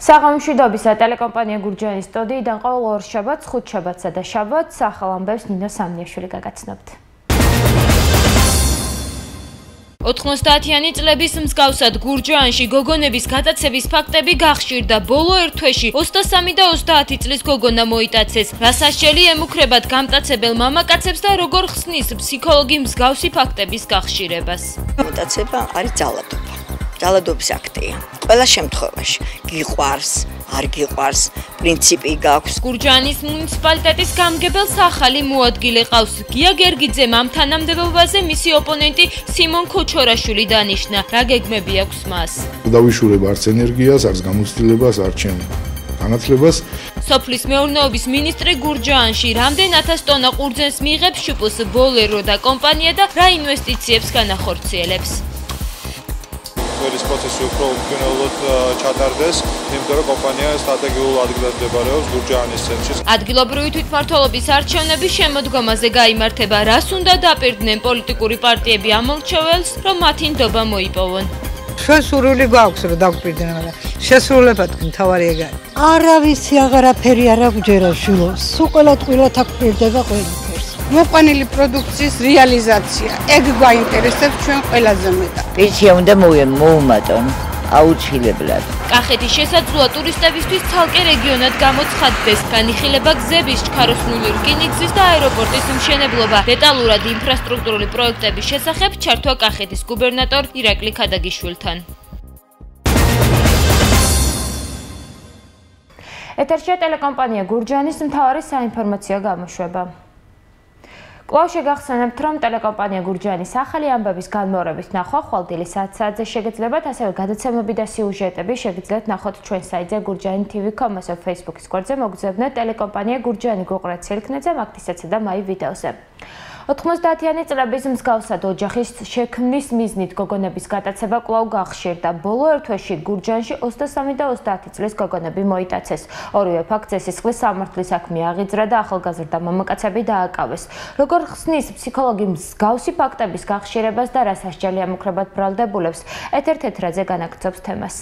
საღამომშვიდობისა ტელეკომპანია გურჯაანის სტუდიიდან ყოველ ორ შაბათს, ხუთშაბათსა და შაბათს ახალ ამბებს ნინო სამნიაშვილი გაგაცნობთ. 90-იანი წლების მსგავსად გურჯაანში გოგონების გატაცების ფაქტები გახშირდა. ბოლო ერთ თვეში 23 და 30 წლის გოგონა მოიტაცეს. რასასჯელი ემუქრებათ გამტაცებელ მამაკაცებს და როგორ ხსნის ფსიქოლოგი მსგავსი ფაქტების გახშირებას. მოტაცება არის ძალადობა. ძალადობის აქტია. ყველა შემთხვევაში გიყვარს, არ გიყვარს, პრინციპი გაქვს. გურჯაანის მუნიციპალიტეტის გამგებელს ახალი მოადგილე ყავს. გია გერგიძემ ამ თანამდებობაზე მისი ოპონენტი სიმონ ქოჩორაშვილი დანიშნა. რა გეგმები აქვს მას? დავიშურებ არც ენერგიას, არც გამოცდილებას, არც ჩემ განათლებას. სოფლის მეურნეობის მინისტრი გურჯაანში რამდენ 1000 ტონა ყურძენს მიიღებს შპს ბოლერო და კომპანია და რა ინვესტიციებს განახორციელებს? ეს პროცესი უფრო უგუნებლად ჩატარდეს, იმიტომ რომ კომპანია სტრატეგიულ ადგილას მდებარეობს გურჯაანის ცენტრში. ადგილობრივი თვითმმართველობის არჩევნების შემოდგომაზე გაიმართება. რას უნდა დაპირდნენ პოლიტიკური პარტიები ამორჩეველს, რომ მათი ნდობა მოიპოვონ? შესურვილი გვაქვს რომ დაგვპირდნენ, მაგრამ შესრულებად მთავარი ეგ არის. არავისი აღარაფერი არ აგვჯერა შულო. სულ ყველა ტყილად აგვპირდება ყველაფერს. მოყვანილი პროდუქციის რეალიზაცია. ეგ გვაინტერესებს ჩვენ ყველაზე მეტად. პენსია უნდა მოუმატონ აუცილებლად. კახეთის შესაძლოა ტურისტებისთვის ცალკე რეგიონად გამოცხადდეს. განიხილება გზების, ჩქაროსნული რკინიგზის და აეროპორტის მშენებლობა. დეტალურად ინფრასტრუქტურული პროექტების შესახებ ჩართვა კახეთის გუბერნატორ ირაკლი ქადაგიშვილთან. ეთერშია ტელეკომპანია გურჯაანის მთავარი საინფორმაციო გამოშვება. კვლავ შეგახსენებთ, რომ ტელეკომპანია გურჯაანის ახალი ამბების განმეორებით ნახვა ხვალდილი საათზე შეგეძლებათ, ასევე გადაცემები და სიუჟეტები შეგიძლიათ ნახოთ ჩვენ საიტზე gurjaani tv.com, ასევე Facebook-ის გვერდზე მოგზაურობთ ტელეკომპანია გურჯაანი გოყრათ სელქნეძე მაგთისაცი და მაი ვიდეოზე. 90-იანი წლების მსგავსად ოჯახის შექმნის მიზნით გოგონების გატაცება კვლავ გახშირდა. ბოლო ერთ თვეში გურჯაანში 23 და 30 წლის გოგონები მოიტაცეს. ორივე ფაქტზე სისხლის სამართლის საქმე აღიძრა და ახალგაზრდა მამაკაცები დააკავეს. როგორ ხსნის ფსიქოლოგი მსგავსი ფაქტების გახშირებას და რა სასჯელი ემუქრებათ ბრალდებულებს? ეთერ თეთრაძე განაგრძობს თემას.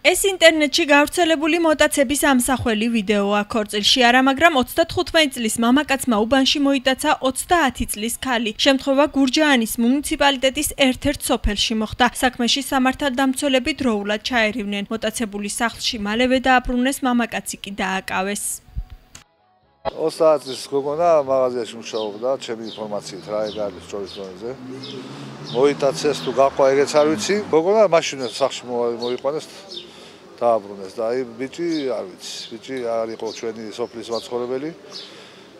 ეს ინტერნეტში გავრცელებული მოტაცების ამსახველი ვიდეოა. ქორწილში არა, მაგრამ 95 წლის მამაკაცმა უბანში მოიტაცა 30 წლის ქალი. შემთხვევა გურჯაანის მუნიციპალიტეტის ერთ-ერთ სოფელში მოხდა. საქმეში სამართალდამცველები დროულად ჩაერივნენ. მოტაცებული სახლში მალევე დააბრუნეს, მამაკაცი კი დააკავეს. 30 წლის გოგონა მაღაზიაში მუშაობდა, ჩემი ინფორმაციით რა ეგ არის სწორის დონეზე. მოიტაცეს თუ გაყვა ეგეც არ ვიცი. გოგონა მაშინაც სახლში მოიყვანეს. დააბრუნეს და აი ბიჭი არ ვიცი, ბიჭი არ იყო ჩვენი სოფლის მაცხოვრებელი,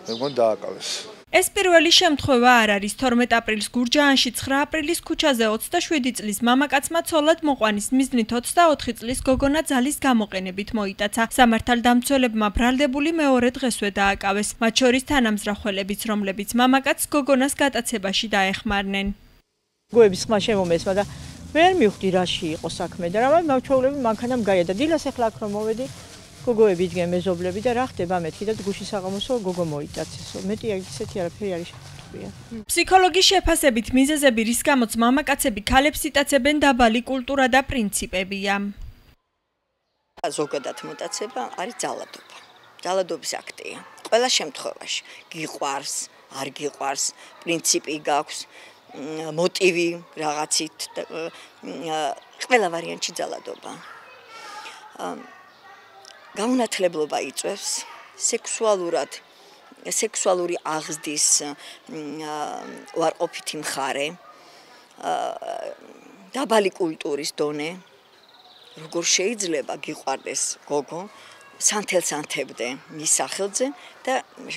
მე მგონი დააკავეს. ეს პირველი შემთხვევა არ არის. 12 აპრილს გურჯაანში 9 აპრილის ქუჩაზე 27 წლის მამაკაცმა ცოლად მოყვანის მიზნით 24 წლის გოგონა ძალის გამოყენებით მოიტაცა. სამართალდამცველებმა ბრალდებული მეორე დღესვე დააკავეს. მათ შორის თანამზრახველებიც, რომლებიც მამაკაცს გოგონას გატაცებაში დაეხმარნენ. გოების ხმა შემომესმა და ვერ მივხვდი რაში იყო საქმე და რა მოვჩაულები მანქანამ გაიადა. დილას ახლა აქ რომ მოვედი, გოგოები იდგნენ მეზობლები და რა ხდება მეთქი და გუშინ საღამოსო გოგო მოიტაცესო. მეტი ისეთი არაფერი არის შეფრთხია. ფსიქოლოგის შეფასებით მიზეზები, რის გამოც მამაკაცები ქალებს იტაცებენ, დაბალი კულტურა და პრინციპებია. ზოგადად მოტაცება არის ძალადობა. ძალადობის აქტია. ყველა შემთხვევაში გიყვარს, არ გიყვარს, პრინციპი გაქვს. მოტივი რაღაცით ყველა ვარიანტში ძალადობა. გაუნათლებლობა იწვევს სექსუალური აღზრდის უარყოფითი მხარე, დაბალი კულტურის დონე, როგორ შეიძლება გიყვარდეს გოგო, სანთელს ანთებდე მის სახელზე და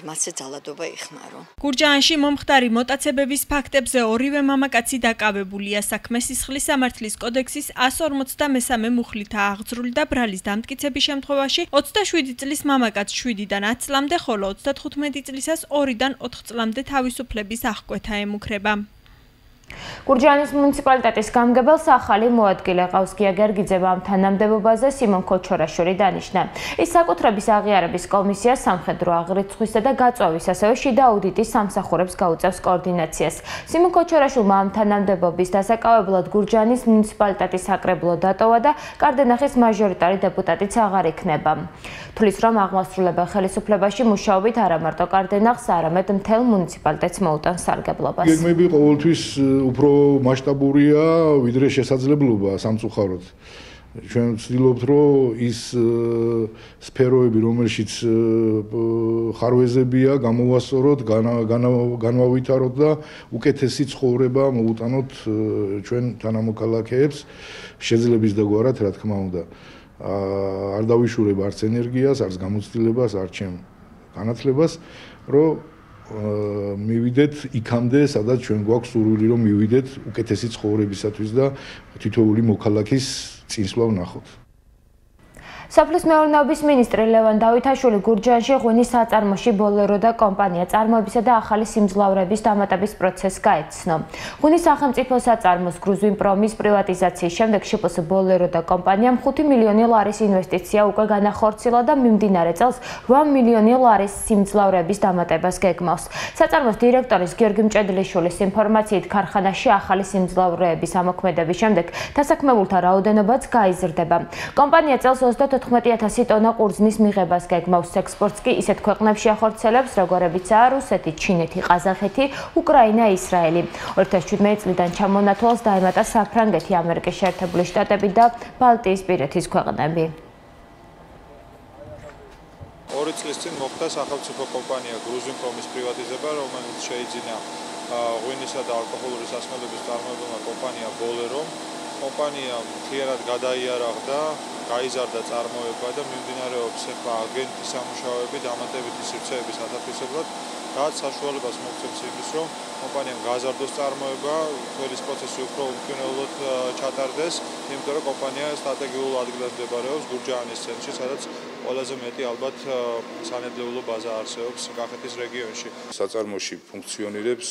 მასზე ძალადობა იხმარო. გურჯაანში მომხდარი მოტაცებების ფაქტებზე ორივე მამაკაცი დაკავებულია. საქმე სისხლის სამართლის კოდექსის 153 მუხლითაა აღძრული და ბრალის დამტკიცების შემთხვევაში 27 წლის მამაკაც 7-დან 10 წლამდე, ხოლო 35 წლისას 2-დან 4 წლამდე თავისუფლების აღკვეთა ემუქრება. გურჯაანის მუნიციპალიტეტის გამგებელს ახალი მოადგილე ყავს გია გერგიძემ ამ თანამდებობაზე სიმონ ქოჩორაშვილი დანიშნა. ის საკუთრების აღიარების კომისიას სამხედრო აღრიცხვისა და გაწვევის, ასევე შიდა აუდიტის სამსახურებს გაუწევს კოორდინაციას. სიმონ ქოჩორაშვილმა ამ თანამდებობის დასაკავებლად გურჯაანის მუნიციპალიტეტის საკრებულო დატოვა და კარდენახის მაჟორიტარი დეპუტატიც აღარ იქნება. თulis რომ აღმასრულებელ ხელისუფლებაში მუშაობით არა მარტო კარდენახს, არამედ მთელ მუნიციპალიტეტს მოუტანს სარგებლობას. გეგმები ყოველთვის უფრო მასშტაბურია, ვიდრე შესაძლებლობა სამწუხაროდ. ჩვენ ვცდილობთ, რომ ის სფეროები, რომელშიც ხარვეზებია, გამოვასწოროთ, განვავითაროთ და უკეთესი ცხოვრება მოუტანოთ ჩვენ თანამოქალაქეებს, შეძლების დაგვარად, რა თქმა უნდა. არ დავიშურებ არც ენერგიას, არც გამოცდილებას, არც ჩემ განათლებას, რომ მივიდეთ იქამდე, სადაც ჩვენ გვაქვს სურვილი, რომ მივიდეთ უკეთესი ცხოვრებისათვის და თითოეული მოქალაქის წინსვლა ვნახოთ. სოფლის მეურნეობის მინისტრი ლევან დავითაშვილი გურჯაანში ღვინის საწარმოში ბოლერო და კომპანია წარმოებისა და ახალი სიმძლავრების დამატების პროცესს გაეცნო. ღვინის სახელმწიფო საწარმოს გრუზვინპრომის პრივატიზაციის შემდეგ შპს ბოლერო და კომპანიამ 5 მილიონი ლარის ინვესტიცია უკვე განახორციელა და მიმდინარე წელს 8 მილიონი ლარის სიმძლავრების დამატებას გეგმავს. საწარმოს დირექტორის გიორგი მჭედლიშვილის ინფორმაციით ქარხანაში ახალი სიმძლავრების ამოქმედების შემდეგ დასაქმებულთა რაოდენობაც გაიზრდება. კომპანია წელს 14,000 ტონა ყურძნის მიღებას გეგმავს. ექსპორტს კი ისეთ ქვეყნებში ახორციელებს, როგორებიცაა რუსეთი, ჩინეთი, ყაზახეთი, უკრაინა, ისრაელი. 2017 წლიდან ჩამონათვალს დაემატა საფრანგეთი, ამერიკის შეერთებული შტატები და ბალტიისპირეთის ქვეყნები. 2 წლის წინ მოხდა სახელმწიფო კომპანია გრუზვინპრომის პრივატიზება, რომელიც შეიძინა ღვინისა და ალკოჰოლური სასმელების წარმოებელმა კომპანია ბოლერო. კომპანია მთლიანად გადაიარაღდა, გაიზარდა წარმოება და მიმდინარეობს აგენტის სამუშაოები დამატებითი სივრცეების ათაფისებლად, რაც საშუალებას მოგცემს იმის, რომ კომპანიამ გაზარდოს წარმოება, თველის პროცესი უფრო უმნიშვნელოდ ჩატარდეს, იმიტომ რომ კომპანია სტრატეგიულ ადგილას მდებარეობს გურჯაანის ცენტრში, სადაც ყველაზე მეტი ალბათ სანედლეულო ბაზა არსებობს კახეთის რეგიონში. საწარმოში ფუნქციონირებს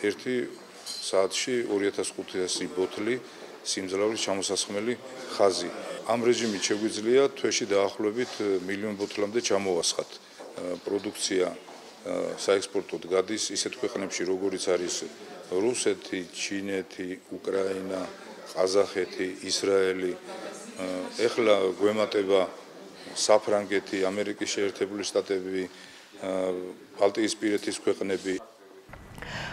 1 საათში 2500 ბოთლი სიმძლავრის ჩამოსასხმელი ხაზი. ამ რეჟიმით შეგვიძლია თვეში დაახლოებით 1 მილიონ ბოთლამდე ჩამოვასხათ. პროდუქცია საექსპორტოდ გადის ისეთ ქვეყნებში, როგორიც არის რუსეთი, ჩინეთი, უკრაინა, ყაზახეთი, ისრაელი. ეხლა გვემატება საფრანგეთი, ამერიკის შეერთებული შტატები, ბალტიისპირეთის ქვეყნები.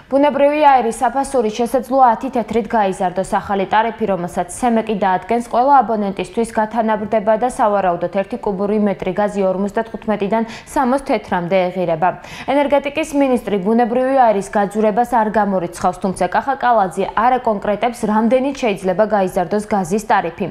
ბუნებრივი აირის საფასური შესაძლოა 10 თეთრით გაიზარდოს. ახალი ტარიფი, რომელსაც სემეკი დაადგენს, ყველა აბონენტისთვის გათანაბრდება და სავარაუდოდ 1 კუბური მეტრი გაზი 55-დან 60 თეთრამდე ეღირება. ენერგეტიკის მინისტრი ბუნებრივი აირის გაძვირებას არ გამორიცხავს, თუმცა კახა კალაძე არ აკონკრეტებს, რამდენით შეიძლება გაიზარდოს გაზის ტარიფი.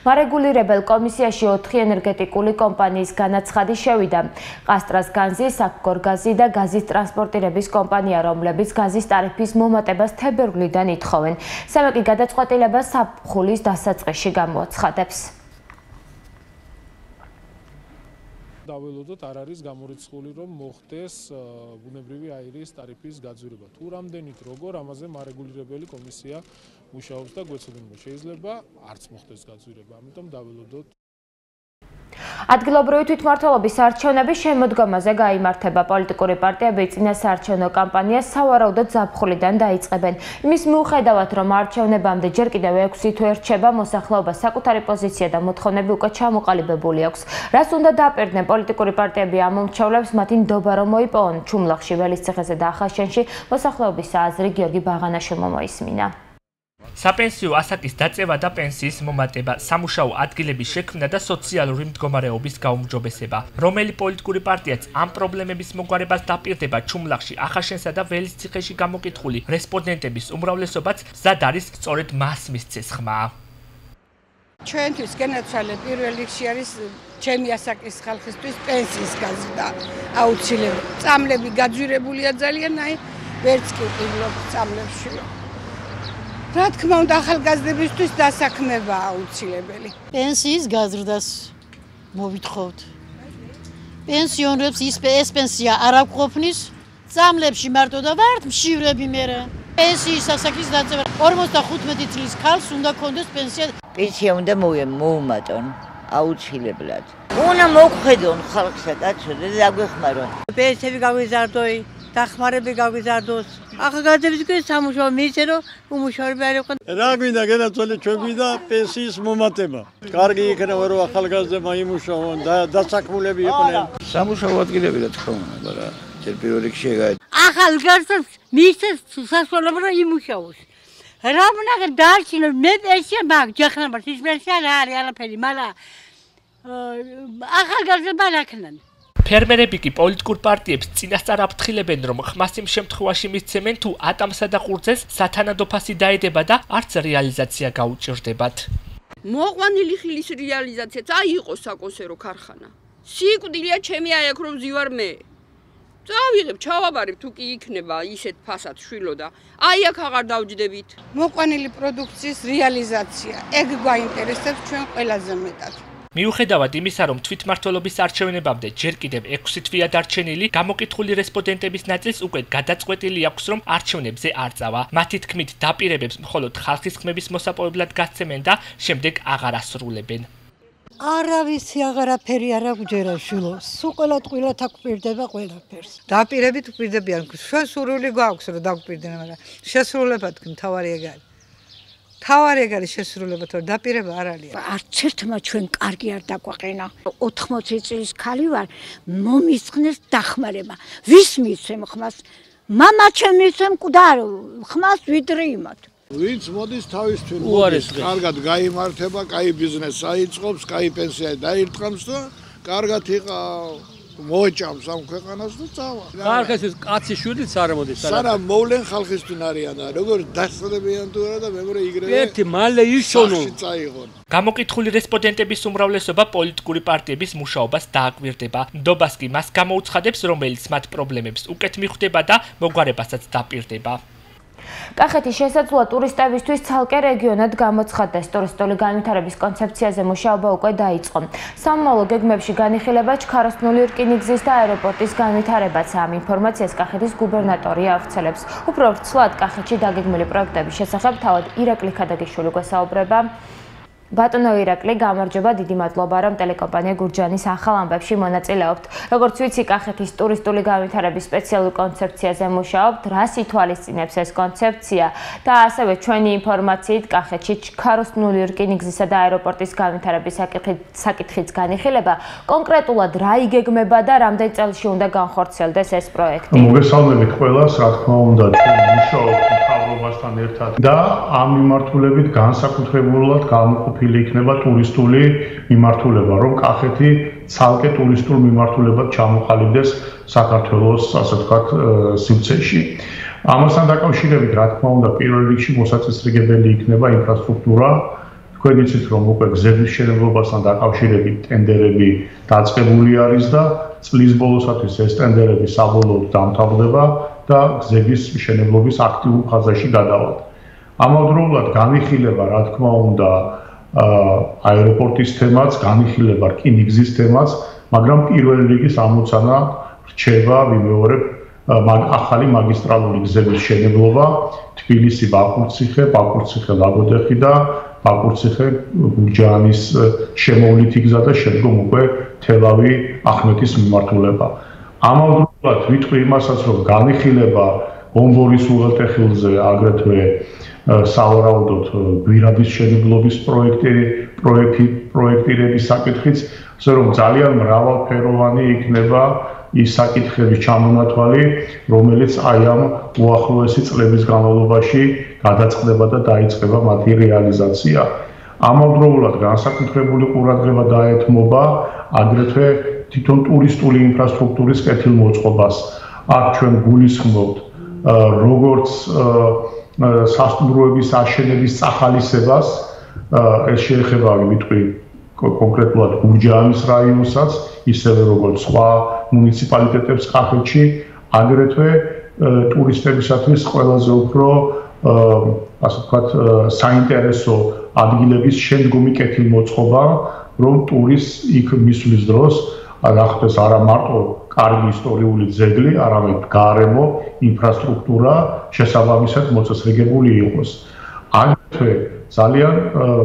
მარეგულირებელ კომისიაში 4 ენერგეტიკული კომპანიის განაცხადი შევიდა. ყასტრასგაზი, საკგორგაზი და გაზის ტრანსპორტირების კომპანია, რომლებიც გაზის ტარიფის მომატებას თებერვლიდან ითხოვენ. სემეკი გადაწყვეტილებას საფხულის დასაწყისში გამოაცხადებს. დაველოდოთ არ არის გამორიცხული, რომ მოხდეს ბუნებრივი აირის ტარიფის გაძვირება. თუ რამდენით როგორ, ამაზე მარეგულირებელი კომისია მუშაობს და გვეცოდინება. შეიძლება არც მოხდეს გაძვირება, ამიტომ დაველოდოთ. ადგილობრივი თვითმმართველობის არჩევნების შემოდგომაზე გაიმართება. პოლიტიკური პარტიები წინა საარჩევნო კამპანიას სავარაუდოდ ზაფხულიდან დაიწყებენ. იმის მიუხედავად, რომ არჩევნებამდე ჯერ კიდევ 6 თვე რჩება, მოსახლეობას საკუთარი პოზიცია და მოთხოვნები უკვე ჩამოყალიბებული აქვს. რას უნდა დააპირდნენ პოლიტიკური პარტიები ამ მომრჩევლებს, მათი ნდობა რომ მოიპოვონ. ჩუმლახში, ველისციხეზე და ახალშენში მოსახლეობის აზრი გიორგი ბაღანაშვილმა მოისმინა. საპენსიო ასაკის დაწევა და პენსიის მომატება, სამუშაო ადგილების შექმნა და სოციალური მდგომარეობის გაუმჯობესება. რომელი პოლიტიკური პარტიაც ამ პრობლემების მოგვარებას დაპირდება, ჩუმლახში, ახალშენსა და ველისციხეში გამოკითხული რესპონდენტების უმრავლესობაც მზად არის სწორედ მას მისცეს ხმა. ჩვენთვის განაცვალე პირველ რიგში არის ჩემი ასაკის ხალხისთვის პენსიის გაზრდა აუცილებელი. წამლები გაძვირებულია ძალიან, ვერც კი ვყიდულობ წამლებში. რა თქმა უნდა, ახალგაზრდებისთვის დასაქმება აუცილებელი. პენსიის გაზრდას მოვითხოვთ. პენსიონერებს ეს პენსია არ აკვყოფნის, წამლებში მარტო და ვართ მშივრები მერე. პენსიის ასაკის დაწევა 55 წლის ქალს უნდა ქონდეს პენსია. პენსია უნდა მოუმატონ აუცილებლად. უნდა მოგხედონ ხალხსა კაცო და დაგვეხმარონ. პენსიები გაგვიზარდოი, დახმარები გაგვიზარდოს. ახალგაზრდების გვერდ სამუშაო მიიწე რომ უმუშავეები არ იყვნენ. რა გვინდა გადაწყვეტი ჩვენ გვინდა პენსიის მომატება. კარგი იქნება რომ ახალგაზრდებმა იმუშაონ და დასაქმულები იყვნენ. სამუშაო ადგილები რა თქმა უნდა რა. ჯერ პირველ რიგში ეგაა. ახალგაზრდებს მიიწეს სასწავლებლად რომ იმუშაოს. რა უნდა დაარჩინოს მე პენსია მაგ ჯახნაბარს ის პენსია რა არის არაფერი, მაგრამ ახალგაზრდობა რა ქნან. ფერმერები კი პოლიტიკურ პარტიებს წინასწარ აფრთხილებენ, რომ ხმას იმ შემთხვევაში მისცემენ, თუ ატამსა და ყურძენს სათანადო ფასი დაედება და არც რეალიზაცია გაუჭირდებათ. მოყვანილი ხილის რეალიზაციაც აი იყოს საკონსერვო ქარხანა. სიკვდილია ჩემი აი აქ რომ ზივარ მე. წავიღებ, ჩავაბარებ თუ კი იქნება ისეთ ფასად შვილო და აი აქ აღარ დავჯდებით. მოყვანილი პროდუქციის რეალიზაცია ეგ გვაინტერესებს ჩვენ ყველაზე მეტად. მიუხედავად იმისა, რომ თვითმმართველობის არჩევნებამდე ჯერ კიდევ 6 თვეა დარჩენილი, გამოკითხული რესპონდენტების ნაწილს უკვე გადაწყვეტილი აქვს, რომ არჩევნებზე არ წავა. მათი თქმით, დაპირებებს მხოლოდ ხალხის ხმების მოსაპოვებლად გასცემენ და შემდეგ აღარ ასრულებენ. არავისი აღარაფერი არ აგვჯერა შვილო, სულ ყველა ტყუილად აგვპირდება ყველაფერს. დაპირებით გვპირდებიან, ჩვენ სურვილი გვაქვს რომ დაგვპირდნენ, მაგრამ შესრულება თქვი მთავარი ეგ არის. თავარი ეგ არის შესრულება, თორე დაპირება არ არის. არც ერთმა ჩვენ კარგი არ დაგვაყენა. 80 წლის ქალი ვარ, მომისხნეს დახმარება. ვის მისცემ ხმას? მამა ჩემ მისცემ მკვდარ ხმას ვიდრე იმათ. ვინც მოდის თავისთვის მოდის, კარგად გაიმართება, კაი ბიზნესს აიწყობს, კაი პენსია დაირტყამს და კარგად იყავ. მოჭამს ამ ქვეყანას და წავა. ხალხის კაცი შვილიც არ მოდის. სანამ მოვლენ ხალხისთვინ არიან და როგორ დასწრებიან თუ არა და მეორე იგრევე. ერთი მალე ისონო. გამოკითხული რესპონდენტების უმრავლესობა პოლიტიკური პარტიების მუშაობას დააკვირდება. ნდობას კი მას გამოუცხადებს, რომელიც მათ პრობლემებს უკეთ მიხვდება და მოგვარებასაც დაპირდება. კახეთის შესაძლოა ტურისტებისთვის ცალკე რეგიონად გამოცხადდეს. ტურისტული განვითარების კონცეფციაზე მუშაობა უკვე დაიწყო. სამომავლო გეგმებში განიხილება ჩქაროსნული რკინიგზის და აეროპორტის განვითარებაც. ამ ინფორმაციას კახეთის გუბერნატორი ავრცელებს. უფრო ვრცლად კახეთში დაგეგმილი პროექტების შესახებ თავად ირაკლი ქადაგიშვილი გვესაუბრება. ბატონო ირაკლი, გამარჯობა, დიდი მადლობა, რომ ტელეკომპანია გურჯაანის ახალ ამბებში მონაწილეობთ. როგორც ვიცი, კახეთის ტურისტული განვითარების სპეციალურ კონცეფციაზე მუშაობთ. რას ითვალისწინებს ეს კონცეფცია და ასევე ჩვენი ინფორმაციით კახეთში ჩქაროსნული რკინიგზისა და აეროპორტის განვითარების საკითხიც განიხილება. კონკრეტულად რა იგეგმება და რამდენ წელში უნდა განხორციელდეს ეს პროექტი? მოგესალმებით ყველას, რა თქმა უნდა, ჩვენ მუშაობთ მთავრობასთან ერთად და ამ მიმართულებით განსაკუთრებულად გამოყოფილი იქნება ტურისტული მიმართულება, რომ კახეთი ცალკე ტურისტულ მიმართულებად ჩამოყალიბდეს საქართველოს, ასე ვთქვათ, სივრცეში. ამასთან დაკავშირებით, რა თქმა უნდა, პირველ რიგში მოსაწესრიგებელი იქნება ინფრასტრუქტურა. თქვენ იცით, რომ უკვე გზების მშენებლობასთან დაკავშირებით ტენდერები დაწყებული არის და წლის ბოლოსათვის ეს ტენდერები საბოლოოდ დამთავრდება და გზების მშენებლობის აქტიურ ფაზაში გადავალთ. ამავდროულად განიხილება, რა თქმა უნდა, აეროპორტის თემაც, განიხილება რკინიგზის თემაც, მაგრამ პირველი რიგის ამოცანა რჩება, ვიმეორებ, ახალი მაგისტრალური გზების მშენებლობა, თბილისი-ბაკურციხე, ბაკურციხე-ლაგოდეხი და ბაკურციხე-გურჯაანის შემოვლითი გზა და შემდგომ უკვე თელავი-ახმეტის მიმართულება. ამავდროულად ვიტყვი იმასაც, რომ განიხილება გომბორის უღელტეხილზე აგრეთვე სავარაუდოდ გვირაბის მშენებლობის პროექტირების საკითხიც, ასე რომ ძალიან მრავალფეროვანი იქნება ის საკითხების ჩამონათვალი, რომელიც აი ამ უახლოესი წლების განმავლობაში გადაწყდება და დაიწყება მათი რეალიზაცია. ამავდროულად განსაკუთრებული ყურადღება დაეთმობა აგრეთვე თვითონ ტურისტული ინფრასტრუქტურის კეთილმოწყობას. აქ ჩვენ გულისხმობთ როგორც სასტუმროების აშენების წახალისებას, ეს შეეხება ვიტყვი კონკრეტულად გურჯაანის რაიონსაც, ისევე როგორც სხვა მუნიციპალიტეტებს კახეთში, აგრეთვე ტურისტებისათვის ყველაზე უფრო ასე ვთქვათ საინტერესო ადგილების შემდგომი კეთილმოწყობა, რომ ტურისტს იქ მისვლის დროს აღხდეს არა მარტო კარგი ისტორიული ძეგლი, არამედ გარემო, ინფრასტრუქტურა შესაბამისად მოწესრიგებული იყოს. აგრეთვე ძალიან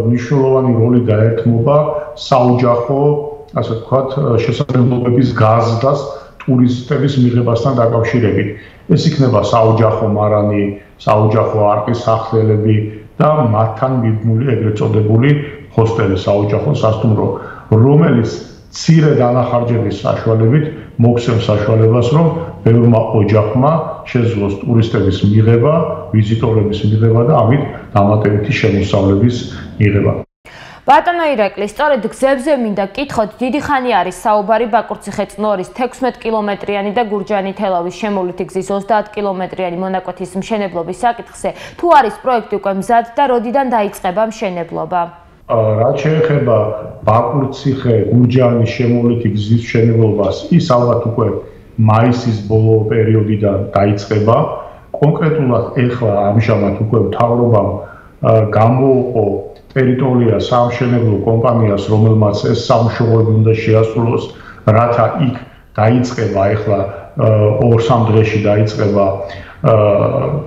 მნიშვნელოვანი როლი გაერთმობა საოჯახო, ასე ვთქვათ, შესაძლებლობების გაზრდას ტურისტების მიღებასთან დაკავშირებით. ეს იქნება საოჯახო მარანი, საოჯახო არყის სახელები და მათთან მიბმული ეგრეთ წოდებული ჰოსტელი, საოჯახო სასტუმრო, რომელიც მცირე დანახარჯების საშუალებით მოგცემს საშუალებას, რომ ბევრმა ოჯახმა შეძლოს ტურისტების მიღება, ვიზიტორების მიღება და ამით დამატებითი შემოსავლების მიღება. ბატონო ირაკლი, სწორედ გზებზე მინდა გკითხოთ, დიდი ხანი არის საუბარი ბაკურციხე-წნორის 16 კილომეტრიანი და გურჯაანი-თელავის შემოვლითი გზის 30 კილომეტრიანი მონაკვეთის მშენებლობის საკითხზე. თუ არის პროექტი უკვე მზად და როდიდან დაიწყება მშენებლობა? რაც შეეხება ბაკურციხე-გურჯაანის შემოვლითი გზის მშენებლობას, ის ალბათ უკვე მაისის ბოლო პერიოდიდან დაიწყება. კონკრეტულად ეხლა ამჟამად უკვე მთავრობამ გამოუყო ტერიტორია სამშენებლო კომპანიას, რომელმაც ეს სამუშაოები უნდა შეასრულოს, რათა იქ დაიწყება ეხლა 2-3 დღეში დაიწყება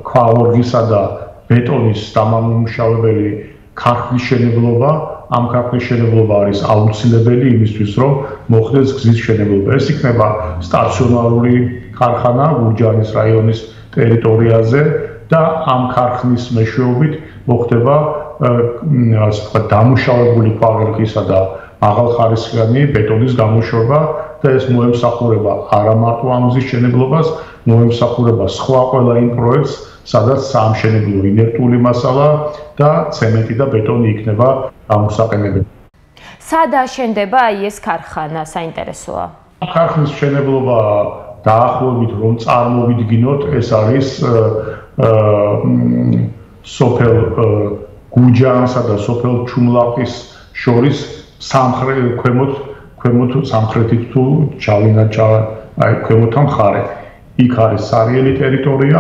ქვაორგისა და ბეტონის დამამუშავებელი ქარხნის შენებლობა. ამ ქარხნის შენებლობა არის აუცილებელი იმისთვის, რომ მოხდეს გზის შენებლობა. ეს იქნება სტაციონარული ქარხანა გურჯაანის რაიონის ტერიტორიაზე და ამ ქარხნის მეშვეობით მოხდება ასე ვთქვათ, დამუშავებული ქვაღერხისა და მაღალხარისხიანი ბეტონის გამოშვება და ეს მოემსახურება არა მარტო ამ გზის შენებლობას, მოემსახურება სხვა ყველა იმ პროექტს, სადაც საამშენებლო ინერტული მასალა და ცემენტი და ბეტონი იქნება გამოსაყენებელი. სად აშენდება ეს ქარხანა, საინტერესოა. ქარხნის მშენებლობა დაახლოებით რომ წარმოვიდგინოთ, ეს არის სოფელ გურჯაანსა და სოფელ ჩუმლაყის შორის ქვემოთ სამხრეთით თუ აი ქვემოთა მხარე. იქ არის სარიელი ტერიტორია,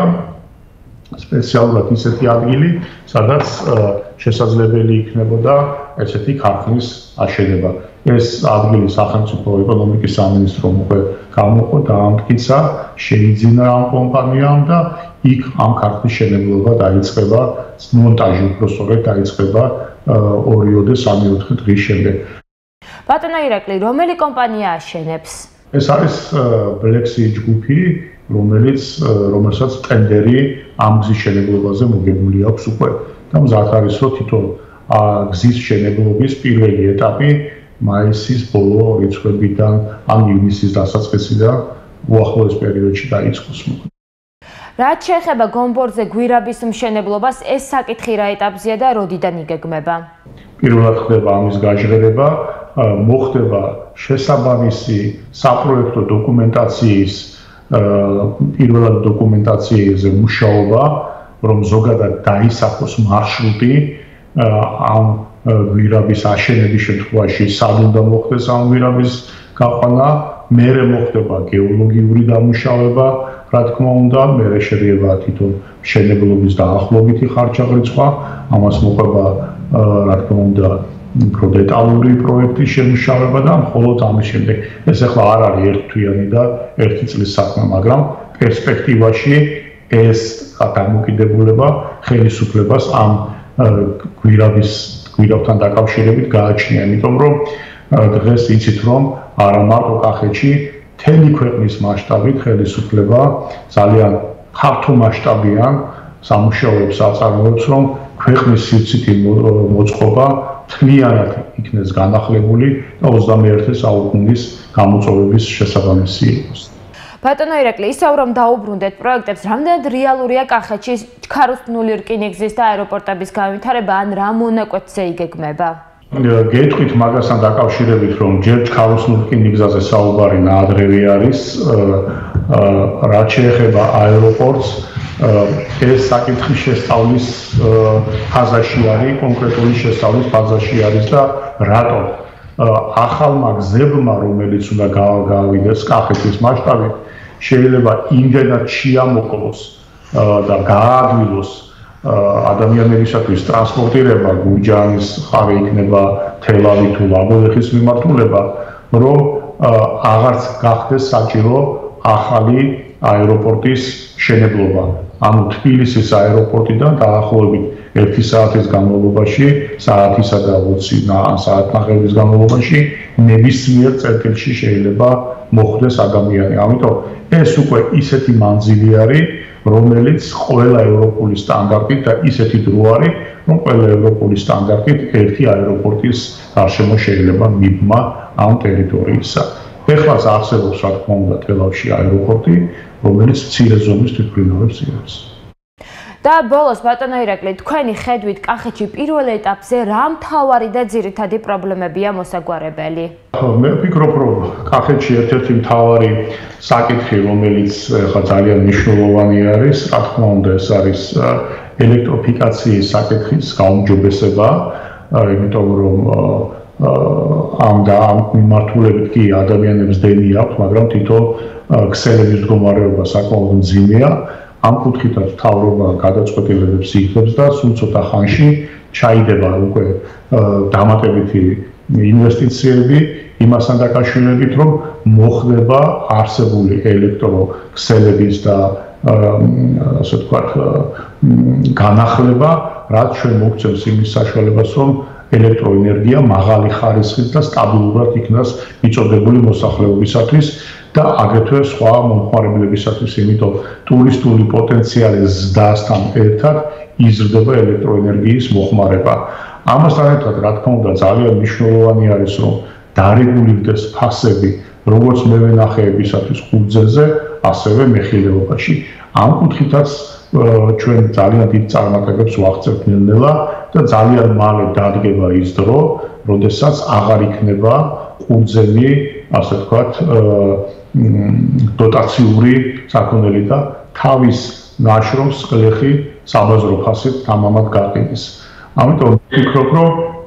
სპეციალურად ისეთი ადგილი, სადაც შესაძლებელი იქნებოდა ესეთი ქარხნის აშენება. ეს ადგილი სახელმწიფო ეკონომიკის სამინისტრომ უკვე გამოყო და ამტკიცა, შეიძინა ამ კომპანიამ და იქ ამ ქარხნის შენებლობა დაიწყება, მონტაჟი უფრო სწორედ დაიწყება 2-3 დღის შემდეგ. ბატონო ირაკლი, რომელი კომპანია აშენებს? ეს არის Black Sea ჯგუფი, რომელსაც ტენდერი ამ გზის შენებლობაზე მოგებული აქვს უკვე და მზად არის, რომ თვითონ გზის შენებლობის პირველი ეტაპი მაისის ბოლო რიცხვებიდან ან ივნისის დასაწყისიდან უახლოეს პერიოდში დაიწყოს. რაც შეეხება გომბორზე გვირაბის მშენებლობას, ეს საკითხი რა ეტაპზეა და როდიდან იგეგმება? პირველად ხდება ამის გაჟღერება, მოხდება შესაბამისი საპროექტო დოკუმენტაციის პირველად დოკუმენტაციაზე მუშაობა, რომ ზოგადად დაისახოს მარშრუტი ამ გვირაბის აშენების შემთხვევაში, სად უნდა მოხდეს ამ გვირაბის გაყვანა, მერე მოხდება გეოლოგიური დამუშავება, რა თქმა უნდა, მერე შედება თვითონ მშენებლობის დაახლოებითი ხარჯაღრიცხვა, ამას მოყვება, რა თქმა უნდა, უფრო დეტალური პროექტის შემუშავება და მხოლოდ ამის შემდეგ. ეს ახლა არ არის ერთთვიანი და ერთი წლის საქმე, მაგრამ პერსპექტივაში ეს დამოკიდებულება ხელისუფლებას ამ გვირაბთან დაკავშირებით გააჩნია, იმიტომ რომ დღეს იცით, რომ არა მარტო კახეთში, მთელი ქვეყნის მასშტაბით ხელისუფლება ძალიან ფართომასშტაბიან სამუშაოებს აწარმოებს, რომ ქვეყნის სივრცითი მოწყობა მთლიანად იქნეს განახლებული და 21 საუკუნის გამოწვევების შესაბამისი იყოს. ბატონო ირაკლი, ისევ რომ დაუბრუნდეთ პროექტებს, რამდენად რეალურია კახეთში ქაროსნული რკინიგზის და აეროპორტების განვითარება, ან რა მონაკვეთზე იგეგმება? გეტყვით მაგასთან დაკავშირებით, რომ ჯერ ქაროსნულ რკინიგზაზე საუბარი ნაადრევი არის, რაც შეეხება აეროპორტს, ეს საკითხი შესწავლის ფაზაში არის, კონკრეტული შესწავლის ფაზაში არის და რატომ ახალმა გზებმა, რომელიც უნდა გავიდეს კახეთის მასშტაბით, შეიძლება იმდენად შეამოკლოს და გააადვილოს ადამიანებისათვის ტრანსპორტირება გურჯაანის ხარი იქნება თელავი თუ ლაბოლეხის მიმართულება, რომ აღარც გახდეს საჭირო ახალი აეროპორტის შენებლობა. ანუ თბილისის აეროპორტიდან დაახლოებით 1 საათის განმავლობაში, საათისა და 20 საათნახევრის განმავლობაში ნებისმიერ წერტილში შეიძლება მოხვდეს ადამიანი. ამიტომ ეს უკვე ისეთი მანძილი არის, რომელიც ყველა ევროპული სტანდარტით და ისეთი დრო არის, რომ ყველა ევროპული სტანდარტით ერთი აეროპორტის გარშემო შეიძლება მიბმა ამ ტერიტორიისა. ეხლაც არსებობს, რა თქმა უნდა, თელავში აეროპორტი, რომელიც მცირე ზომის თვითმფრინავებს იღებს. და ბოლოს ბატონო ირაკლი, თქვენი ხედვით კახეთში პირველ ეტაპზე რა მთავარი და ძირითადი პრობლემებია მოსაგვარებელი? მე ვფიქრობ, რომ კახეთში ერთ-ერთი მთავარი საკითხი, რომელიც ხა ძალიან მნიშვნელოვანი არის, რა თქმა უნდა, ეს არის ელექტროფიკაციის საკითხის გაუმჯობესება, იმიტომ რომ ამ მიმართულებით კი ადამიანებს დენი აქვს, მაგრამ თვითონ ქსელების მდგომარეობა საკმაოდ მძიმეა. ამ კუთხითაც მთავრობა გადაწყვეტილებებს იღებს და სულ ცოტა ხანში ჩაიდება უკვე დამატებითი ინვესტიციები იმასთან დაკავშირებით, რომ მოხდება არსებული ელექტროქსელების და ასე ვთქვათ განახლება, რაც ჩვენ მოგცემს იმის საშუალებას, რომ ელექტროენერგია მაღალი ხარისხით და სტაბილურად იქნას მიწოდებული მოსახლეობისათვის და აგრეთვე სხვა მომხმარებლებისათვის, იმიტომ ტურისტული პოტენციალის ზრდასთან ერთად იზრდება ელექტროენერგიის მოხმარება. ამასთან ერთად, რა თქმა უნდა, ძალიან მნიშვნელოვანი არის, რომ დარეგულირდეს ფასები როგორც მევენახეებისათვის ყურძენზე, ასევე მეხილეობაში. ამ კუთხითაც ჩვენ ძალიან დიდ წარმატებებს ვაღწევთ ნელ-ნელა და ძალიან მალე დადგება ის დრო, როდესაც აღარ იქნება ყურძენი, ასე ვთქვათ, დოტაციური საქონელი და თავის ნაშრომს გლეხი საბაზრო ფასით თამამად გაყიდეს. ამიტომ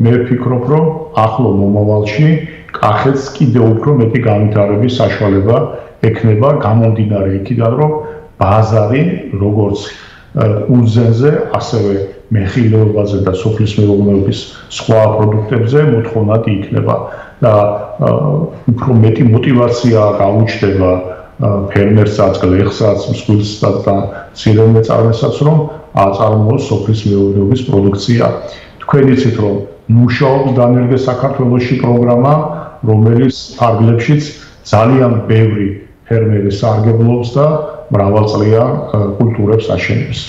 მე ვფიქრობ, რომ ახლო მომავალში კახეთს კიდევ უფრო მეტი განვითარების საშუალება ექნება გამომდინარე იქიდან, რომ ბაზარი როგორც ყურძენზე, ასევე მეხილეობაზე და სოფლის მეურნეობის სხვა პროდუქტებზე მოთხოვნადი იქნება და უფრო მეტი მოტივაცია გაუჩნდება ფერმერსაც, გლეხსაც, მსხვილსაც და მცირე მეწარმესაც, რომ აწარმოოს სოფლის მეურნეობის პროდუქცია. თქვენ იცით, რომ მუშაობს დანერგე საქართველოში პროგრამა, რომელიც ფარგლებშიც ძალიან ბევრი ფერმერი სარგებლობს და მრავალწლიან კულტურებს აშენებს.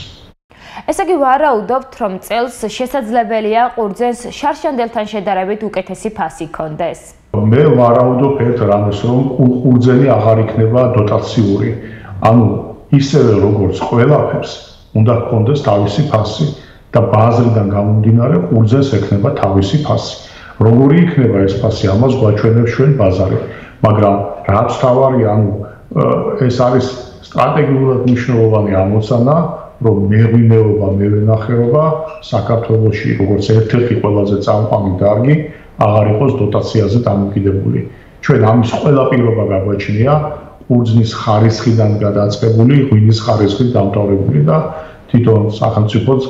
ესე იგი ვარაუდობთ, რომ წელს შესაძლებელია ყურძენს შარშანდელთან შედარებით უკეთესი ფასი ჰქონდეს. მე ვარაუდობ ერთ რამეს, რომ ყურძენი აღარ იქნება დოტაციური. ანუ ისევე როგორც ყველაფერს უნდა ჰქონდეს თავისი ფასი და ბაზრიდან გამომდინარე ყურძენს ექნება თავისი ფასი. როგორი იქნება ეს ფასი, ამას გვაჩვენებს ჩვენ ბაზარი, მაგრამ რაც თავარია, ანუ ეს არის სტრატეგიულად მნიშვნელოვანი ამოცანა, რომ მეღვინეობა, მევენახეობა საქართველოში როგორც ერთ-ერთი ყველაზე წამყვანი დარგი აღარ იყოს დოტაციაზე დამოკიდებული. ჩვენ ამის ყველა პირობა გაგვაჩნია ყურძნის ხარისხიდან გადაწყებული, ღვინის ხარისხით დამთავრებული და თვითონ სახელმწიფოც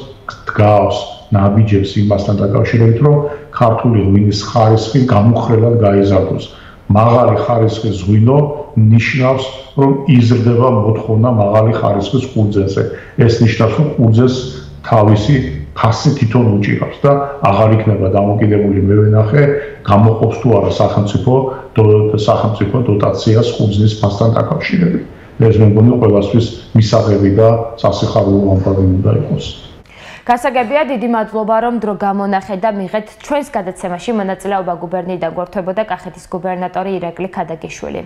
დგავს ნაბიჯებს იმასთან დაკავშირებით, რომ ქართული ღვინის ხარისხი გამუხრელად გაიზარდოს. მაღალი ხარისხის ღვინო ნიშნავს, რომ იზრდება მოთხოვნა მაღალი ხარისხის ყურძენზე. ეს ნიშნავს, რომ ყურძენს თავისი ფასი თვითონ უჭირავს და აღარ იქნება დამოკიდებული მევენახე, გამოყოფს თუ არა სახელმწიფო დოტაციას ყურძნის ფასთან დაკავშირებით. ეს მე მგონი ყველასთვის მისაღები და სასიხარულო ამბავი უნდა იყოს. გასაგებია, დიდი მადლობა, რომ დრო გამონახეთ და მიღეთ ჩვენს გადაცემაში მონაწილეობა. გუბერნიიდან გვერდებოდა კახეთის გუბერნატორი ირაკლი ქადაგიშვილი.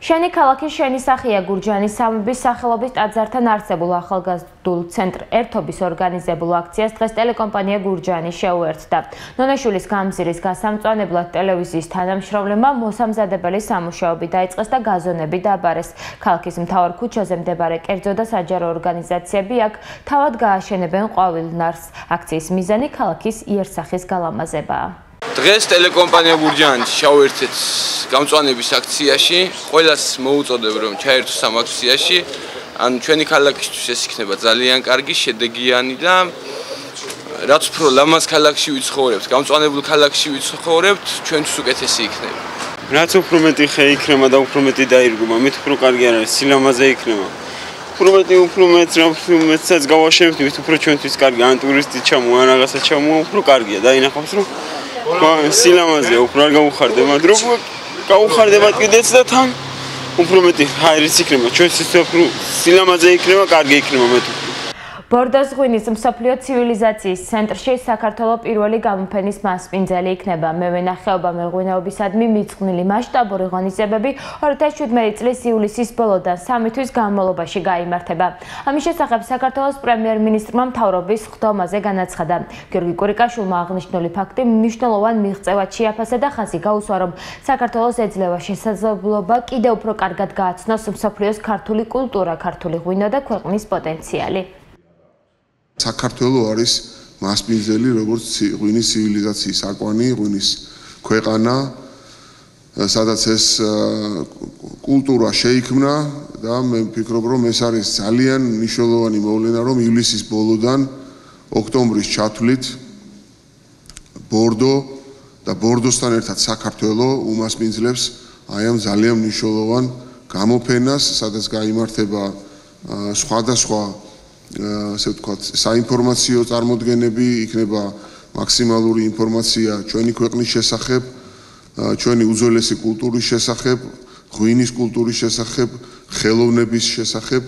შენი ქალაქი შენი სახეა გურჯაანის სამების სახელობის ტაძართან არსებულ ახალგაზრდულ ცენტრ ერთობის ორგანიზებულ აქციას დღეს ტელეკომპანია გურჯაანი შეუერთდა. ნონაშვილის გამზირის გასამწვანებლად ტელევიზიის თანამშრომლებმა მოსამზადებელი სამუშაოები დაიწყეს და გაზონები დაბარეს. ქალაქის მთავარ ქუჩაზე მდებარე კერძო და საჯარო ორგანიზაციები აქ თავად გააშენებენ ყვავილნარს. აქციის მიზანი ქალაქის იერსახის გალამაზებაა. დღეს ტელეკომპანია გურჯაანი შევერთეთ გამწვანების აქციაში. ყველას მოუწოდებ, რომ ჩაერთოს ამ აქციაში. ან ჩვენი ქალაქისთვის ეს იქნება ძალიან კარგი, შედეგიანი და რაც უფრო ლამაზ ქალაქში ვიცხოვრებთ, გამწვანებულ ქალაქში ვიცხოვრებთ, ჩვენთვის უკეთესი იქნება. რაც უფრო მეტი ხე იქნება და უფრო მეტი დაირგუმა, მით უფრო კარგი არ არის, სილამაზე იქნება. უფრო მეტსაც გავაშენებთ, მით უფრო ჩვენთვის კარგი, ან ტურისტი ჩამო, ან რაღაცა ჩამო, უფრო კარგია. დაინახავს რომ სილამაზე უფრო არ გაუხარდება, დრო გაუხარდებათ კიდეც და თან უფრო მეტი ჰაერიც იქნება, ჩვენთვის უფრო სილამაზე იქნება, კარგი იქნება მეტ უფრო. ბორდოს ღვინის მსოფლიო ცივილიზაციის ცენტრში საქართველოს პირველი გამოფენის მასპინძელი იქნება. მევენახეობა მეღვინეობისადმი მიწყვნილი მასშტაბური ღონისძიებები 2017 წლის ივლისის ბოლოდან 3 თვის განმავლობაში გაიმართება. ამის შესახებ საქართველოს პრემიერ-მინისტრმა მთავრობის ხდომაზე განაცხადა. გიორგი კურიკაშვილმა აღნიშნული ფაქტი მნიშვნელოვან მიღწევად შეაფასა და ხაზი გაუსვა, რომ საქართველოს ეძლევა შესაძლებლობა კიდევ უფრო კარგად გააცნოს მსოფლიოს ქართული კულტურა, ქართული ღვინო და ქვეყნის პოტენციალი. საქართველო არის მასპინძელი როგორც ღვინის ცივილიზაციის აკვანი, ღვინის ქვეყანა, სადაც ეს კულტურა შეიქმნა და მე ვფიქრობ, რომ ეს არის ძალიან მნიშვნელოვანი მოვლენა, რომ ივლისის ბოლოდან ოქტომბრის ჩათვლით ბორდო და ბორდოსთან ერთად საქართველო უმასპინძლებს აი ამ ძალიან მნიშვნელოვან გამოფენას, სადაც გაიმართება სხვადასხვა ასე ვთქვათ, საინფორმაციო წარმოდგენები, იქნება მაქსიმალური ინფორმაცია ჩვენი ქვეყნის შესახებ, ჩვენი უძველესი კულტურის შესახებ, ღვინის კულტურის შესახებ, ხელოვნების შესახებ.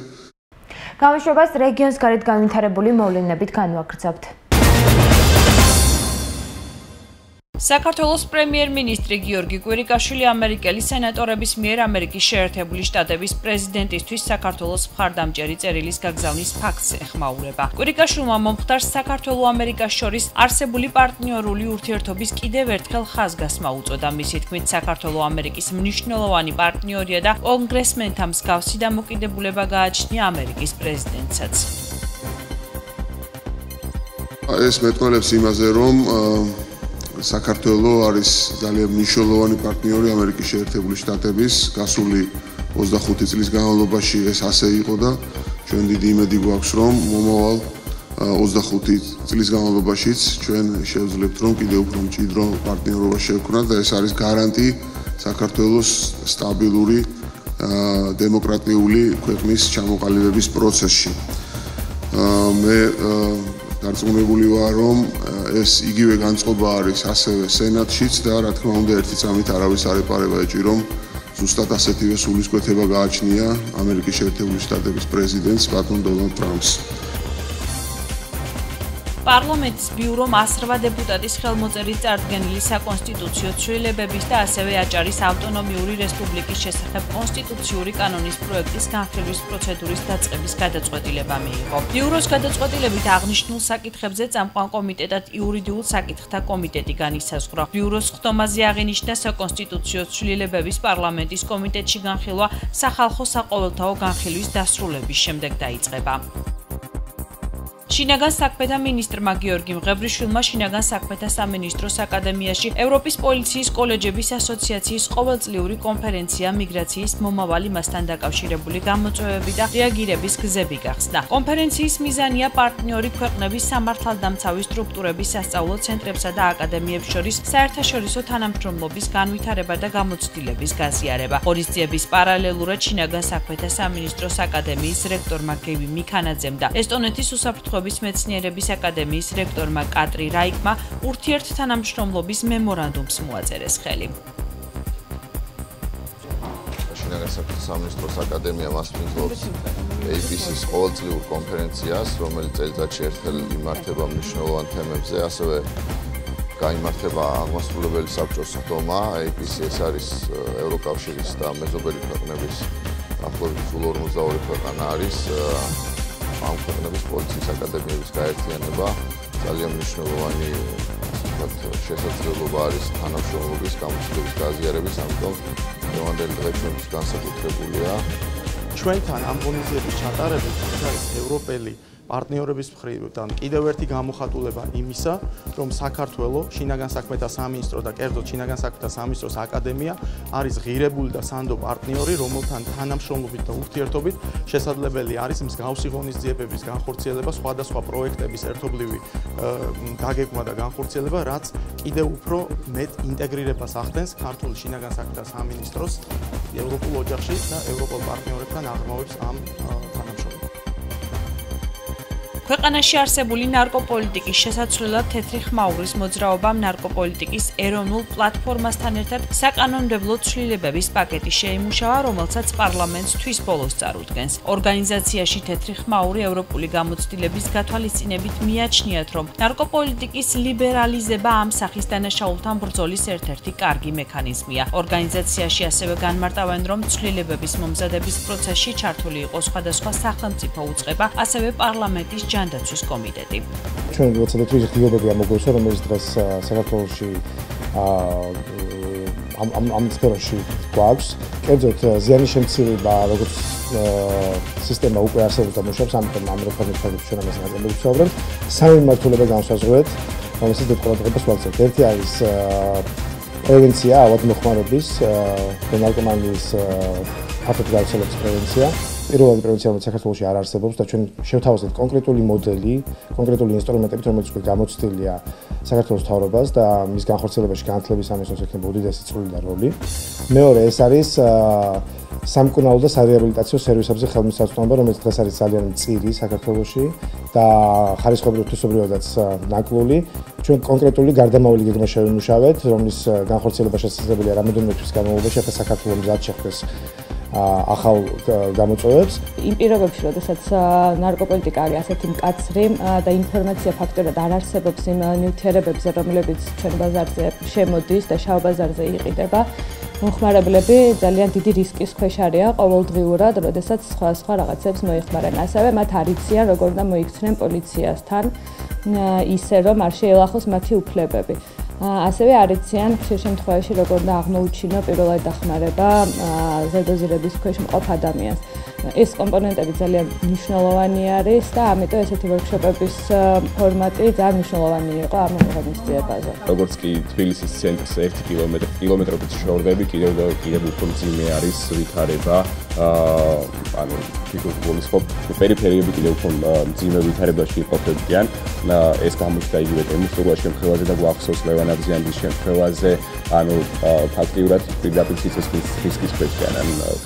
გამოშვებას რეგიონს გარეთ განვითარებული მოვლენებით განვაგრძობთ. საქართველოს პრემიერ-მინისტრი გიორგი კვირიკაშვილი ამერიკელი სენატორების მიერ ამერიკის შეერთებული შტატების პრეზიდენტისთვის საქართველოს მხარდამჭერი წერილის გაგზავნის ფაქტს ეხმაურება. კვირიკაშვილმა მომხდარს საქართველო-ამერიკას შორის არსებული პარტნიორული ურთიერთობის კიდევ ერთხელ ხაზგასმა უწოდა. მისი თქმით, საქართველო-ამერიკის მნიშვნელოვანი პარტნიორია და კონგრესმენთა მსგავსი დამოკიდებულება გააჩნია ამერიკის პრეზიდენტსაც. ეს მეტყველებს იმაზე, რომ საქართველო არის ძალიან მნიშვნელოვანი პარტნიორი ამერიკის შეერთებული შტატების. გასული 25 წლის განმავლობაში ეს ასე იყო და ჩვენ დიდი იმედი გვაქვს, რომ მომავალ 25 წლის განმავლობაშიც ჩვენ შევძლებთ, რომ კიდევ უფრო მჭიდრო პარტნიორობა შევქმნათ და ეს არის გარანტი საქართველოს სტაბილური დემოკრატიული ქვეყნის ჩამოყალიბების პროცესში. მე დარწმუნებული ვარ, რომ ეს იგივე განწყობა არის ასევე სენატშიც და რა თქმა უნდა ერთი წამით არავის არ ეპარება ეჭვი, რომ ზუსტად ასეთივე სულისკვეთება გააჩნია ამერიკის შეერთებული შტატების პრეზიდენტს ბატონ დონალდ ტრამპს. პარლამენტის ბიურომ 108 დეპუტატის ხელმოწერით წარდგენილი საკონსტიტუციო ცვლილებების და ასევე აჭარის ავტონომიური რესპუბლიკის შესახებ კონსტიტუციური კანონის პროექტის განხილვის პროცედურის დაწყების გადაწყვეტილება მიიღო. ბიუროს გადაწყვეტილებით აღნიშნულ საკითხებზე წამყვან კომიტეტად იურიდიულ საკითხთა კომიტეტი განისაზღვრა. ბიუროს ხდომაზე აღინიშნა საკონსტიტუციო ცვლილებების პარლამენტის კომიტეტში განხილვა სახალხო საყოველთაო განხილვის დასრულების შემდეგ დაიწყება. შინაგან საქმეთა მინისტრმა გიორგი მღებრიშვილმა შინაგან საქმეთა სამინისტროს აკადემიაში ევროპის პოლიციის კოლეჯების ასოციაციის ყოველწლიური კონფერენცია მიგრაციის მომავალი მასთან დაკავშირებული გამოწვევები და რეაგირების გზები გახსნა. კონფერენციის მიზანია პარტნიორი ქვეყნების სამართალდამცავი სტრუქტურების სასწავლო ცენტრებსა და აკადემიებს შორის საერთაშორისო თანამშრომლობის განვითარება და გამოცდილების გაზიარება. ღონისძიების პარალელურად შინაგან საქმეთა სამინისტროს აკადემიის რექტორმა გევი მიქანაძემ და ესტონეთის უსაფრთხოების მეცნიერების აკადემიის რექტორმა კატრი რაიკმა ურთიერთთანამშრომლობის მემორანდუმს მოაწერეს ხელი. შინაგან საქმეთა სამინისტროს აკადემია მასპინძლობს APC-ის ყოველწლიურ კონფერენციას, რომელიც წელიწადში ერთხელ იმართება მნიშვნელოვან თემებზე, ასევე გაიმართება აღმასრულებელი საბჭოს ხდომა. APC ეს არის ევროკავშირის და მეზობელი ქვეყნების ახლობით 52 ქვეყანა არის. ამ ქვეყნების პოლიციის აკადემიების გაერთიანება ძალიან მნიშვნელოვანი შესაძლებლობა არის თანამშრომლობის გამოცდილების გაზიარების, ამიტომ დღევანდელი დღე ჩვენთვის განსაკუთრებულია. ჩვენთან ამ ღონისძიების ჩატარებით არის ევროპელი პარტნიორების მხრიდან კიდევ ერთი გამოხატულება იმისა, რომ საქართველოს შინაგან საქმეთა სამინისტრო და კერძოდ შინაგან საქმეთა სამინისტროს აკადემია არის ღირებული და სანდო პარტნიორი, რომელთან თანამშრომლობით და ურთიერთობით შესაძლებელი არის მსგავსი ღონისძიებების განხორციელება, სხვადასხვა პროექტების ერთობლივი დაგეგმა და განხორციელება, რაც კიდევ უფრო მეტ ინტეგრირებას ახდენს ქართული შინაგან საქმეთა სამინისტროს ევროპულ ოჯახში და ევროპულ პარტნიორებთან აღრმავებს ამ თანამშრომლობას. ქვეყანაში არსებული ნარკოპოლიტიკის შესაცვლელად თეთრი ხმაურის მოძრაობამ ნარკოპოლიტიკის ეროვნულ პლატფორმასთან ერთად საკანონმდებლო ცვლილებების პაკეტი შეიმუშავა, რომელსაც პარლამენტს თვის ბოლოს წარუდგენს. ორგანიზაციაში თეთრი ხმაური ევროპული გამოცდილების გათვალისწინებით მიაჩნიათ, რომ ნარკოპოლიტიკის ლიბერალიზება ამ სახის დანაშაულთან ბრძოლის ერთ-ერთი კარგი მექანიზმია. ორგანიზაციაში ასევე განმარტავენ, რომ ცვლილებების მომზადების პროცესში ჩართული იყო სხვადასხვა სახელმწიფო უწყება, ასევე პარლამენტის ჯანდაცვის კომიტეტი. ჩვენ ვეცადეთ ღირებები ამოგვესვა, რომელიც დღეს საქართველოში ამ სფეროში გვაქვს. კერძოდ ზიანის შემცირება, როგორც სისტემა უკვე არსებობს და მუშაობს, ამიტომ ამ რეფორმის ფარგლებში ჩვენ ამას ვისაუბრებთ. სამი მიმართულება განსაზღვრეთ, რომელსაც დეტალურად ვახსენებთ. ერთი არის პრევენცია, ავადმოხმარების და ნარკომანიის ფართოდ გავრცელების პრევენცია. პირველადი პრევენცია, რომელიც საქართველოში არ არსებობს და ჩვენ შევთავაზეთ კონკრეტული მოდელი, კონკრეტული ინსტრუმენტებით, რომელიც უკვე გამოცდილია საქართველოს მთავრობას და მის განხორციელებაში განათლების სამინისტროს ექნება უდიდესი წვლილი და როლი. მეორე ეს არის სამკურნალო და სარეაბილიტაციო სერვისებზე ხელმისაწვდომობა, რომელიც დღეს არის ძალიან მწირი საქართველოში და ხარისხობრივ თვისობრივადაც ნაკლული. ჩვენ კონკრეტული გარდამავალი გეგმა შევიმუშავეთ, რომლის განხორციელება შესაძლებელია რამოდენიმე თვის განმავლობაში, ახლა საქართველოს მზად შეხვდეს ახალ გამოწვევებს. იმ პირობებში, როდესაც ნარკოპოლიტიკა არის ასეთი მკაცრი და ინფორმაცია ფაქტურად არ არსებობს იმ ნივთიერებებზე, რომლებიც ჩვენ ბაზარზე შემოდის და შავ ბაზარზე იყიდება, მომხმარებლები ძალიან დიდი რისკის ქვეშ არიან ყოველდღიურად, როდესაც სხვა რაღაცებს მოიხმარენ. ასევე მათ არ იციან, როგორ უნდა მოიქცნენ პოლიციასთან, ისე რომ არ შეელახოს მათი უფლებები. ასევე არ იციან ხშირ შემთხვევაში როგორ უნდა აღმოუჩინო პირველად დახმარება ზედოზირების ქვეშ მყოფ ადამიანს. ეს კომპონენტები ძალიან მნიშვნელოვანი არის და ამიტომ ესეთი ვორქშოპების ფორმატი ძალიან მნიშვნელოვანი იყო ამ ღონისძიებაზე. როგორც კი თბილისის ცენტრს 1 კილომეტრობით შორდები, კიდევ უფრო მძიმე არის ვითარება, ანუ თითოეულის პერიფერიები კიდევ უფრო მძიმე ვითარებაში იყოფებიან. ეს გამოჩნდა იგივე ტემურტურას შემთხვევაზე და გვახსოვს ლევან აბზიანის შემთხვევაზე, ანუ ფაქტიურად პირდაპირ სიცოცხლის რისკის ქვეშია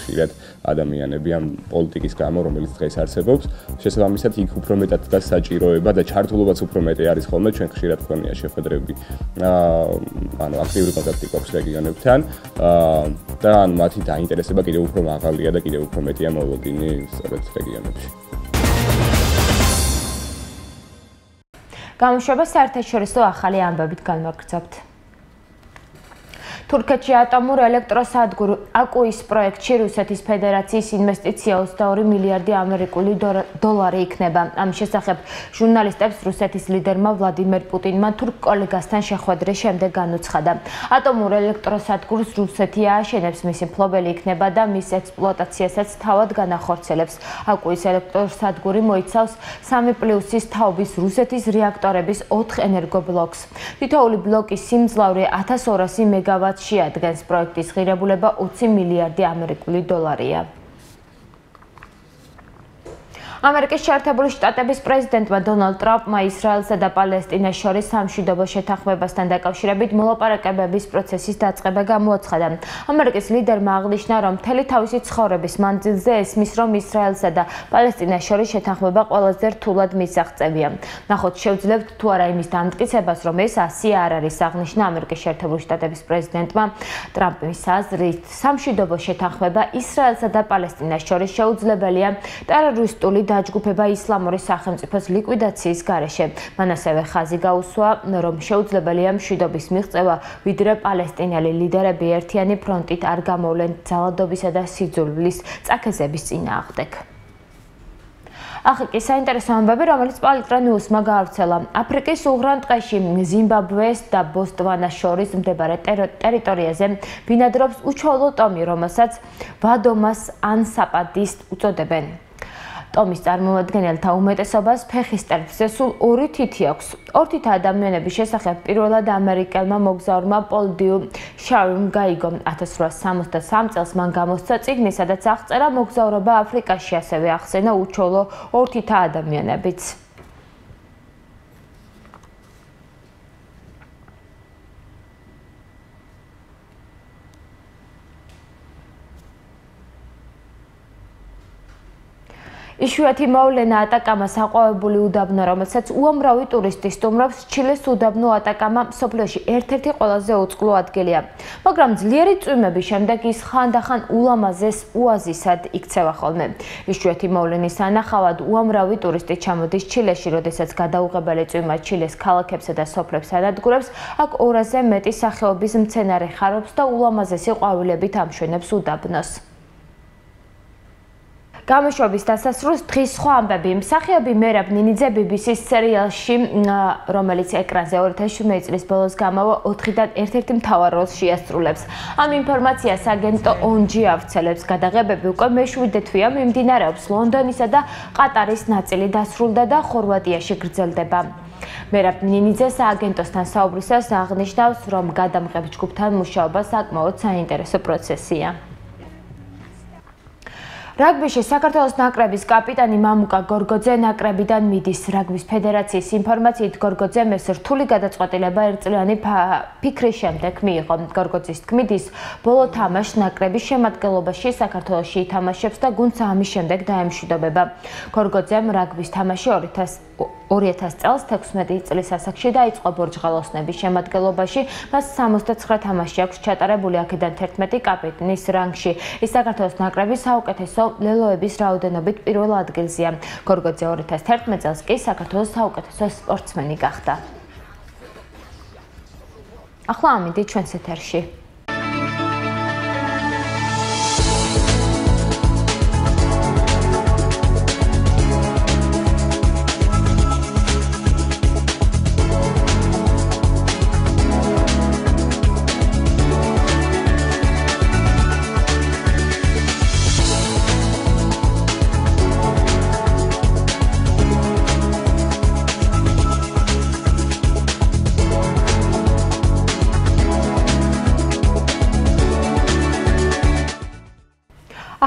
ხშირად ადამიანები ამ პოლიტიკის გამო, რომელიც დღეს არსებობს. შესაბამისად, იქ უფრო მეტად დგას საჭიროება და ჩართულობაც უფრო მეტი არის ხოლმე, ჩვენ ხშირად გვქონია შეხვედრები, ანუ აქტიური კონტაქტი გვაქვს რეგიონებთან და ანუ მათი დაინტერესება კიდევ უფრო მაღალია და კიდევ უფრო მეტია მოლოდინი სწორედ რეგიონებში. გამოშვება საერთაშორისო ახალი ამბებით განვაგრძობთ. თურქეთში ატომურ ელექტროსადგურ აკუის პროექტში რუსეთის ფედერაციის ინვესტიცია 22 მილიარდი ამერიკული დოლარი იქნება. ამ შესახებ ჟურნალისტებს რუსეთის ლიდერმა ვლადიმერ პუტინმა თურქ კოლეგასთან შეხვედრის შემდეგ განუცხადა. ატომურ ელექტროსადგურს რუსეთი ააშენებს, მისი მფლობელი იქნება და მის ექსპლუატაციასაც თავად განახორციელებს. აკუის ელექტროსადგური მოიცავს 3+-ის თაობის რუსეთის რეაქტორების 4 ენერგობლოკს. თითოეული ბლოკის სიმძლავრე 1200 მეგავატ შეადგენს. პროექტის ღირებულება 20 მილიარდი ამერიკული დოლარია. ამერიკის შეერთებული შტატების პრეზიდენტმა დონალდ ტრამპმა ისრაელსა და პალესტინას შორის სამშვიდობო შეთანხმებასთან დაკავშირებით მოლაპარაკებების პროცესის დაწყება გამოაცხადა. ამერიკის ლიდერმა აღნიშნა, რომ მთელი თავისი ცხოვრების მანძილზე ესმის, რომ ისრაელსა და პალესტინას შორის შეთანხმება ყველაზე რთულად მისაღწევია. ნახოთ, შევძლებთ თუ არა იმის დამტკიცებას, რომ ეს ასე არ არის, აღნიშნა ამერიკის შეერთებული შტატების პრეზიდენტმა. ტრამპის აზრით, სამშვიდობო შეთანხმება ისრაელსა და პალესტინას შორის შეუძლებელია ტერორისტული დაჯგუფება ისლამური სახელმწიფოს ლიკვიდაციის გარეშე. მან ასევე ხაზი გაუსვა, რომ შეუძლებელია მშვიდობის მიღწევა, ვიდრე პალესტინელი ლიდერები ერთიანი ფრონტით არ გამოვლენ ძალადობისა და სიძულვილის წაქეზების წინააღმდეგ. ახლა კი საინტერესო ამბები, რომელიც პალიტრა ნიუსმა გაავრცელა. აფრიკის უღრან ტყეში ზიმბაბვეს და ბოტსვანას შორის მდებარე ტერიტორიაზე ბინადრობს უჩვეულო ტომი, რომელსაც ვადომას ან საპატის უწოდებენ. ტომის წარმომადგენელთა უმეტესობას ფეხის ტერფზე სულ 2 თითი აქვს. 2 თითი ადამიანების შესახებ პირველად ამერიკელმა მოგზაურმა პოლ დიუ შარუმ გაიგო 1863 წელს მან გამოსცა წიგნი, სადაც აღწერა მოგზაურობა აფრიკაში, ასევე ახსენა უჩვეულო 2 თითი ადამიანებიც. იშვიათი მოვლენა ატაკამას აყვავებული უდაბნო, რომელსაც უამრავი ტურისტი სტუმრობს, ჩილეს უდაბნო ატაკამა მსოფლიოში ერთ-ერთი ყველაზე უწყლო ადგილია. მაგრამ ძლიერი წვიმების შემდეგ ის ხანდახან ულამაზეს ოაზისად იქცევა ხოლმე. იშვიათი მოვლენის სანახავად უამრავი ტურისტი ჩამოდის ჩილეში, როდესაც გადაუღებელი წვიმა ჩილეს ქალაქებსა და სოფლებს ანადგურებს, აქ 200-ზე მეტი სახეობის მცენარე ხარობს და ულამაზესი ყვავილებით ამშვენებს უდაბნოს. გამოშვების დასასრულს დღის სხვა ამბები. მსახიობი მერაბ ნინიძე BBC-ს სერიალში, რომელიც ეკრანზე 2017 წლის ბოლოს გამავა, 4-დან ერთ-ერთი მთავარ როლს შეასრულებს. ამ ინფორმაციას აგენტო ONG ავრცელებს. გადაღებები უკვე მე-7 თვეა მიმდინარეობს. ლონდონისა და ყატარის ნაწილი დასრულდა და ხორვატიაში გრძელდება. მერაბ ნინიძე სააგენტოსთან საუბრისას აღნიშნავს, რომ გადამღებ ჯგუფთან მუშაობა საკმაოდ საინტერესო პროცესია. რაგბიში საქართველოს ნაკრების კაპიტანი მამუკა გორგოძე ნაკრებიდან მიდის. რაგბის ფედერაციის ინფორმაციით გორგოძემ რთული გადაწყვეტილება ერთწლიანი ფიქრის შემდეგ მიიღო. გორგოძის თქმით, ის ბოლო თამაშს ნაკრების შემადგენლობაში საქართველოში ითამაშებს და გუნდს ამის შემდეგ დაემშვიდობება. გორგოძემ რაგბის თამაში 2000 წელს 16 წლის ასაკში დაიწყო ბორჯღალოსნების შემადგენლობაში. მას 69 თამაში აქვს ჩატარებული, აქედან 11 კაპიტნის რანგში. ის საქართველოს ნაკრების საუკეთესო ლელოების რაოდენობით პირველ ადგილზეა. გორგოძე 2011 წელს კი საქართველოს საუკეთესო სპორტსმენი გახდა. ახლა ამით ჩვენს ეთერში.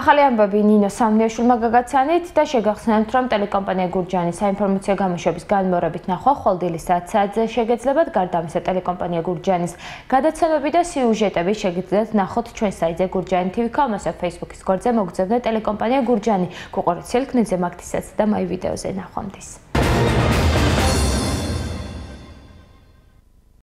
ახალი ამბები ნინო სამნიაშვილმა გაგაცანით და შეგახსენებთ, რომ ტელეკომპანია გურჯაანის საინფორმაციო გამოშვების განმეორებით ნახვა ხვალ-დილის საათზე შეგეძლებათ. გარდა ამისა, ტელეკომპანია გურჯაანის გადაცემები და სიუჟეტები შეგიძლიათ ნახოთ ჩვენ საიტზე gurjaani.tv.com, ასევე Facebook-ის გვერდზე მოგრძევნეთ ტელეკომპანია გურჯაანი. გუყურეთ სილქნიძე, მაგთისაც და მაი ვიდეოზე ნახვამდის.